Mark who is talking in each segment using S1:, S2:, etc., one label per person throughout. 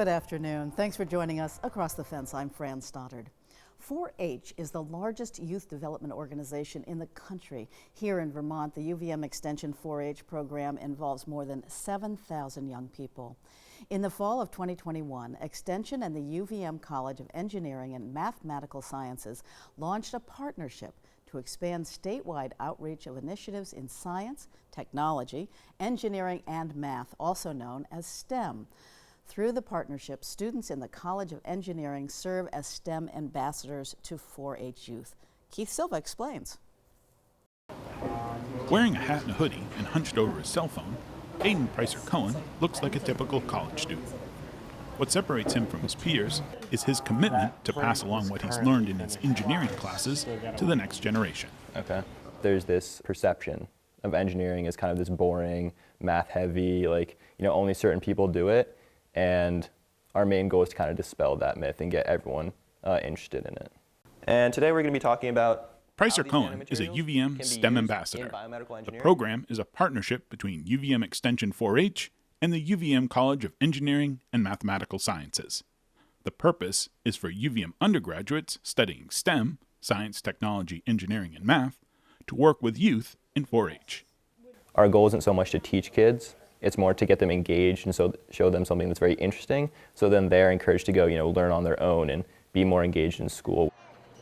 S1: Good afternoon. Thanks for joining us. Across the Fence, I'm Fran Stoddard. 4-H is the largest youth development organization in the country. Here in Vermont, the UVM Extension 4-H program involves more than 7,000 young people. In the fall of 2021, Extension and the UVM College of Engineering and Mathematical Sciences launched a partnership to expand statewide outreach of initiatives in science, technology, engineering, and math, also known as STEM. Through the partnership, students in the College of Engineering serve as STEM ambassadors to 4-H youth. Keith Silva explains.
S2: Wearing a hat and a hoodie and hunched over his cell phone, Aiden Pricer Cohen looks like a typical college student. What separates him from his peers is his commitment to pass along what he's learned in his engineering classes to the next generation.
S3: Okay. There's this perception of engineering as kind of this boring, math-heavy, only certain people do it. And our main goal is to kind of dispel that myth and get everyone interested in it. And today we're going to be talking about
S2: Pricer Cohen is a UVM STEM ambassador. The program is a partnership between UVM Extension 4-H and the UVM College of Engineering and Mathematical Sciences. The purpose is for UVM undergraduates studying STEM, science, technology, engineering, and math, to work with youth in 4-H.
S3: Our goal isn't so much to teach kids. It's more to get them engaged and so show them something that's very interesting, so then they're encouraged to go, learn on their own and be more engaged in school.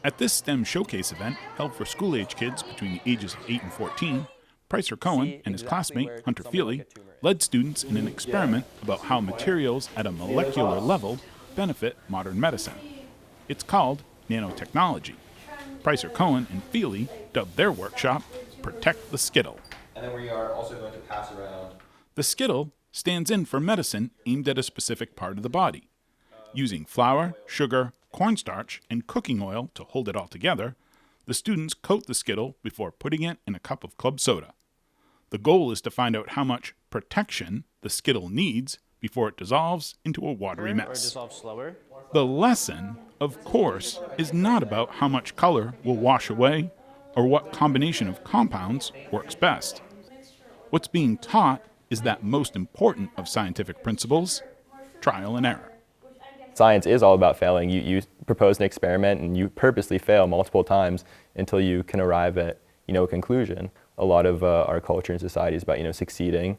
S2: At this STEM showcase event, held for school-age kids between the ages of 8 and 14, Pricer Cohen and his classmate, Hunter Feely, led students in an experiment about how materials at a molecular level benefit modern medicine. It's called nanotechnology. Pricer Cohen and Feely dubbed their workshop Protect the Skittle.
S3: And then we are also going to pass around.
S2: The Skittle stands in for medicine aimed at a specific part of the body. Using flour, sugar, cornstarch, and cooking oil to hold it all together, the students coat the Skittle before putting it in a cup of club soda. The goal is to find out how much protection the Skittle needs before it dissolves into a watery mess. The lesson, of course, is not about how much color will wash away or what combination of compounds works best. What's being taught is that most important of scientific principles, trial and error.
S3: Science is all about failing. You propose an experiment and you purposely fail multiple times until you can arrive at a conclusion. A lot of our culture and society is about succeeding.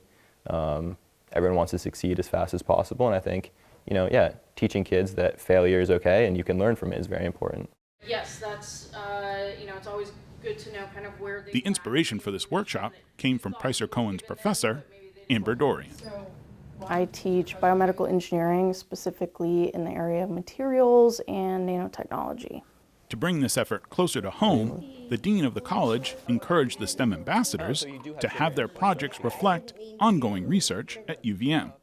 S3: Everyone wants to succeed as fast as possible, and I think teaching kids that failure is okay and you can learn from it is very important.
S4: Yes, that's it's always good to know kind of where
S2: the inspiration for this workshop came from Pricer Cohen's professor, Amber Dorian.
S5: I teach biomedical engineering, specifically in the area of materials and nanotechnology.
S2: To bring this effort closer to home, the dean of the college encouraged the STEM ambassadors to have their projects reflect ongoing research at UVM.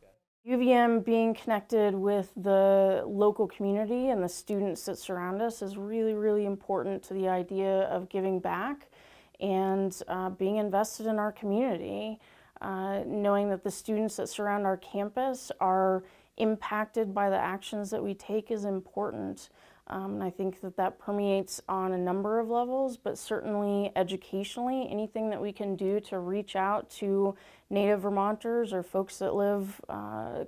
S5: UVM being connected with the local community and the students that surround us is really, really important to the idea of giving back and being invested in our community. Knowing that the students that surround our campus are impacted by the actions that we take is important. And I think that permeates on a number of levels, but certainly educationally, anything that we can do to reach out to native Vermonters or folks that live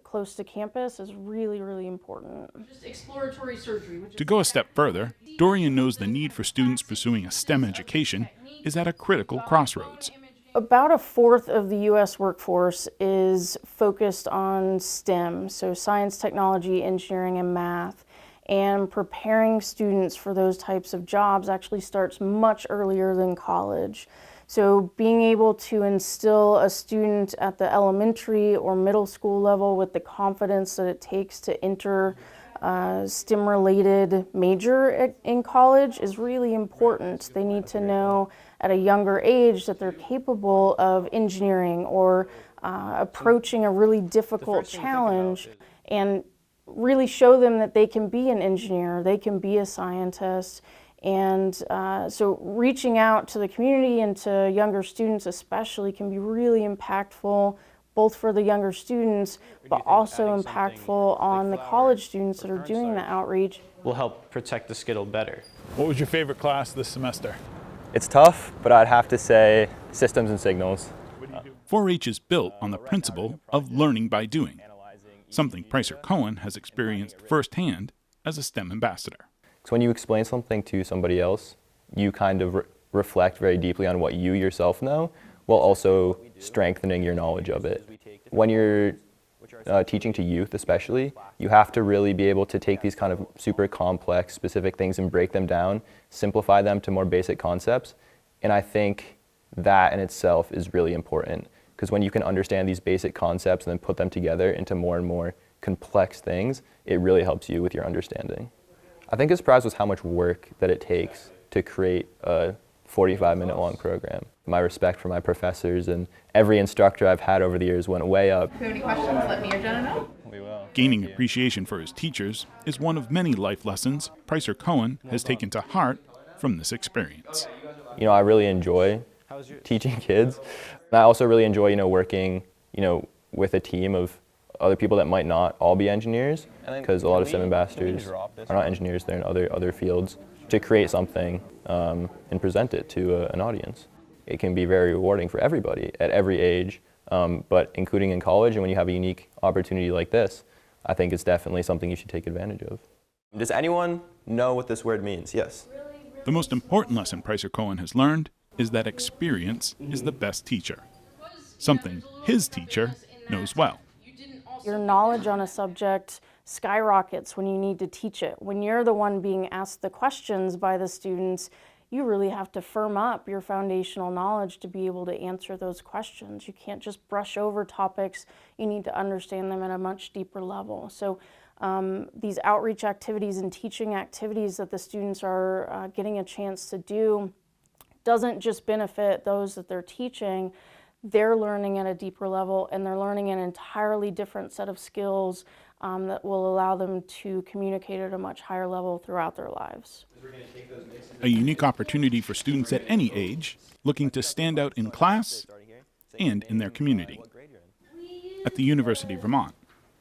S5: close to campus is really, really important.
S4: Just exploratory surgery.
S2: To go a step further, Dorian knows the need for students pursuing a STEM education is at a critical crossroads.
S5: About a fourth of the U.S. workforce is focused on STEM, so science, technology, engineering, and math. And preparing students for those types of jobs actually starts much earlier than college. So being able to instill a student at the elementary or middle school level with the confidence that it takes to enter a STEM-related major in college is really important. They need to know at a younger age that they're capable of engineering or approaching a really difficult challenge, and really show them that they can be an engineer, they can be a scientist. And so reaching out to the community and to younger students especially can be really impactful, both for the younger students, but also impactful on the college students that are doing the outreach.
S6: Will help protect the Skittle better.
S2: What was your favorite class this semester?
S3: It's tough, but I'd have to say systems and signals.
S2: 4-H is built on the principle of learning by doing. something Pricer Cohen has experienced firsthand as a STEM ambassador.
S3: So when you explain something to somebody else, you kind of reflect very deeply on what you yourself know, while also strengthening your knowledge of it. When you're teaching to youth especially, you have to really be able to take these kind of super complex, specific things and break them down, simplify them to more basic concepts. And I think that in itself is really important, because when you can understand these basic concepts and then put them together into more and more complex things, it really helps you with your understanding. I think his surprise was how much work that it takes to create a 45-minute long program. My respect for my professors and every instructor I've had over the years went way up.
S7: If you have any questions, let me or Jenna know.
S3: We will.
S2: Gaining appreciation for his teachers is one of many life lessons Pricer Cohen has taken to heart from this experience.
S3: You know, I really enjoy teaching kids. And I also really enjoy, working, with a team of other people that might not all be engineers, because a lot of STEM ambassadors are not engineers, they're in other fields, to create something and present it to an audience. It can be very rewarding for everybody at every age, but including in college, and when you have a unique opportunity like this, I think it's definitely something you should take advantage of. Does anyone know what this word means? Yes.
S2: The most important lesson Pricer Cohen has learned is that experience is the best teacher, something his teacher knows well.
S5: Your knowledge on a subject skyrockets when you need to teach it. When you're the one being asked the questions by the students, you really have to firm up your foundational knowledge to be able to answer those questions. You can't just brush over topics. You need to understand them at a much deeper level. So these outreach activities and teaching activities that the students are getting a chance to do doesn't just benefit those that they're teaching. They're learning at a deeper level, and they're learning an entirely different set of skills that will allow them to communicate at a much higher level throughout their lives.
S2: A unique opportunity for students at any age looking to stand out in class and in their community. At the University of Vermont,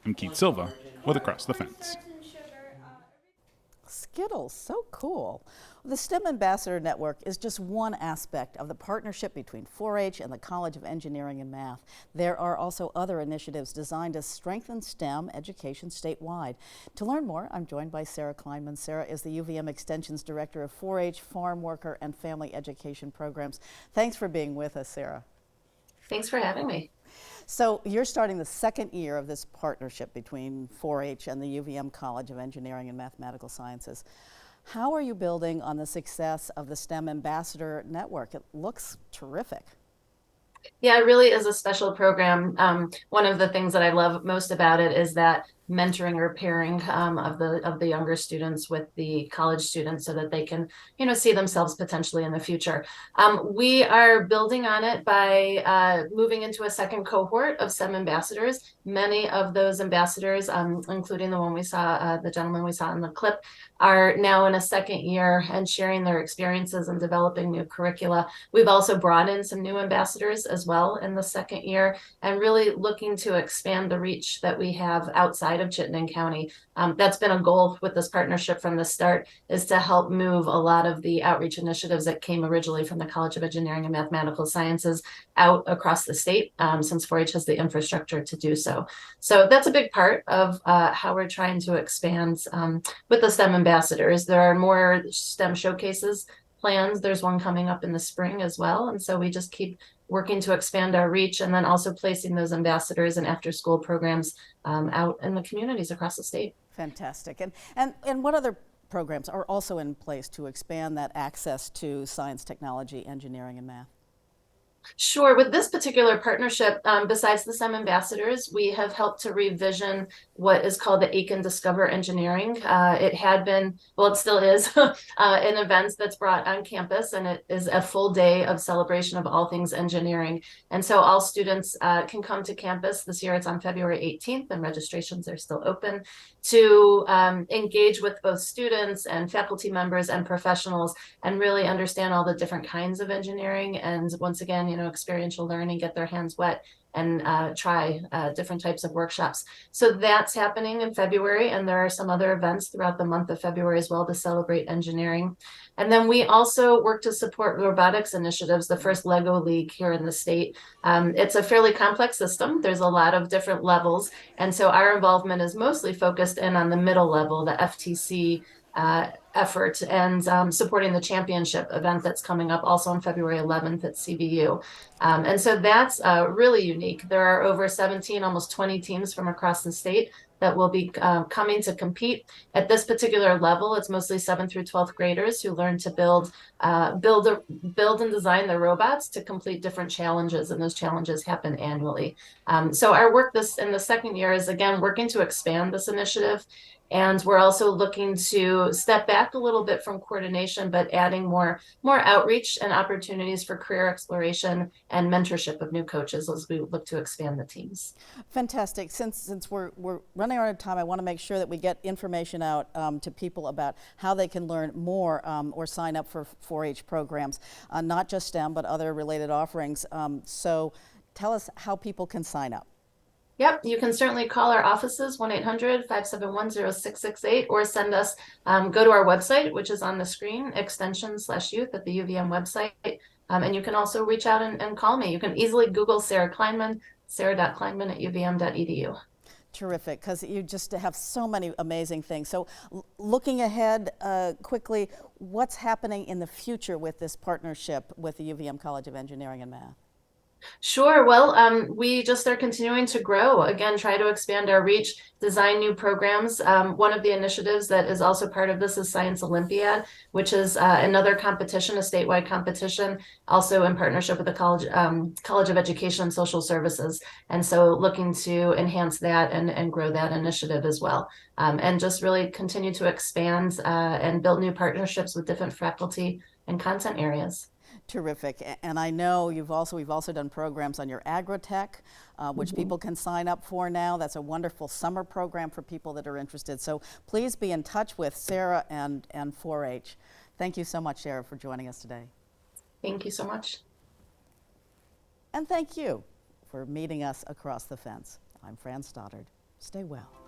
S2: I'm Keith Silva with Across the Fence.
S1: Skittles, so cool. The STEM Ambassador Network is just one aspect of the partnership between 4-H and the College of Engineering and Math. There are also other initiatives designed to strengthen STEM education statewide. To learn more, I'm joined by Sarah Kleinman. Sarah is the UVM Extension's Director of 4-H, Farm Worker, and Family Education Programs. Thanks for being with us, Sarah.
S8: Thanks for having me.
S1: So you're starting the second year of this partnership between 4-H and the UVM College of Engineering and Mathematical Sciences. How are you building on the success of the STEM Ambassador Network? It looks terrific.
S8: Yeah, it really is a special program. One of the things that I love most about it is that mentoring or pairing of the younger students with the college students, so that they can see themselves potentially in the future. We are building on it by moving into a second cohort of STEM ambassadors. Many of those ambassadors, including the one we saw, the gentleman we saw in the clip, are now in a second year and sharing their experiences and developing new curricula. We've also brought in some new ambassadors as well in the second year, and really looking to expand the reach that we have outside of Chittenden County. That's been a goal with this partnership from the start, is to help move a lot of the outreach initiatives that came originally from the College of Engineering and Mathematical Sciences out across the state, since 4-H has the infrastructure to do so. So that's a big part of how we're trying to expand with the STEM ambassadors. There are more STEM showcases plans. There's one coming up in the spring as well. And so we just keep working to expand our reach, and then also placing those ambassadors and after school programs out in the communities across the state.
S1: Fantastic. And what other programs are also in place to expand that access to science, technology, engineering, and math?
S8: Sure. With this particular partnership, besides the STEM ambassadors, we have helped to revision what is called the Aiken Discover Engineering. It had been, well, it still is, an event that's brought on campus, and it is a full day of celebration of all things engineering. And so all students can come to campus. This year it's on February 18th, and registrations are still open, to engage with both students and faculty members and professionals, and really understand all the different kinds of engineering. And once again, experiential learning, get their hands wet, and try different types of workshops. So that's happening in February, and there are some other events throughout the month of February as well to celebrate engineering. And then we also work to support robotics initiatives, the first LEGO League here in the state. It's a fairly complex system. There's a lot of different levels. And so our involvement is mostly focused in on the middle level, the FTC effort, and supporting the championship event that's coming up also on February 11th at CVU. And so that's really unique. There are over 17, almost 20 teams from across the state that will be coming to compete. At this particular level, it's mostly 7th through 12th graders who learn to build and design their robots to complete different challenges, and those challenges happen annually. So our work in the second year is, again, working to expand this initiative. And we're also looking to step back a little bit from coordination, but adding more outreach and opportunities for career exploration and mentorship of new coaches as we look to expand the teams.
S1: Fantastic. Since we're running out of time, I want to make sure that we get information out to people about how they can learn more or sign up for 4-H programs, not just STEM, but other related offerings. So tell us how people can sign up.
S8: Yep, you can certainly call our offices, 1-800-571-0668, or send us, go to our website, which is on the screen, extension/youth at the UVM website. And you can also reach out and call me. You can easily Google Sarah Kleinman, sarah.kleinman@uvm.edu.
S1: Terrific, because you just have so many amazing things. So looking ahead quickly, what's happening in the future with this partnership with the UVM College of Engineering and Math?
S8: Sure. Well, we just are continuing to grow. Again, try to expand our reach, design new programs. One of the initiatives that is also part of this is Science Olympiad, which is another competition, a statewide competition, also in partnership with the College of Education and Social Services. And so looking to enhance that and grow that initiative as well. And just really continue to expand and build new partnerships with different faculty and content areas.
S1: Terrific. And I know we've also done programs on your agrotech, which people can sign up for now. That's a wonderful summer program for people that are interested. So please be in touch with Sarah and 4-H. Thank you so much, Sarah, for joining us today.
S8: Thank you so much.
S1: And thank you for meeting us across the fence. I'm Fran Stoddard. Stay well.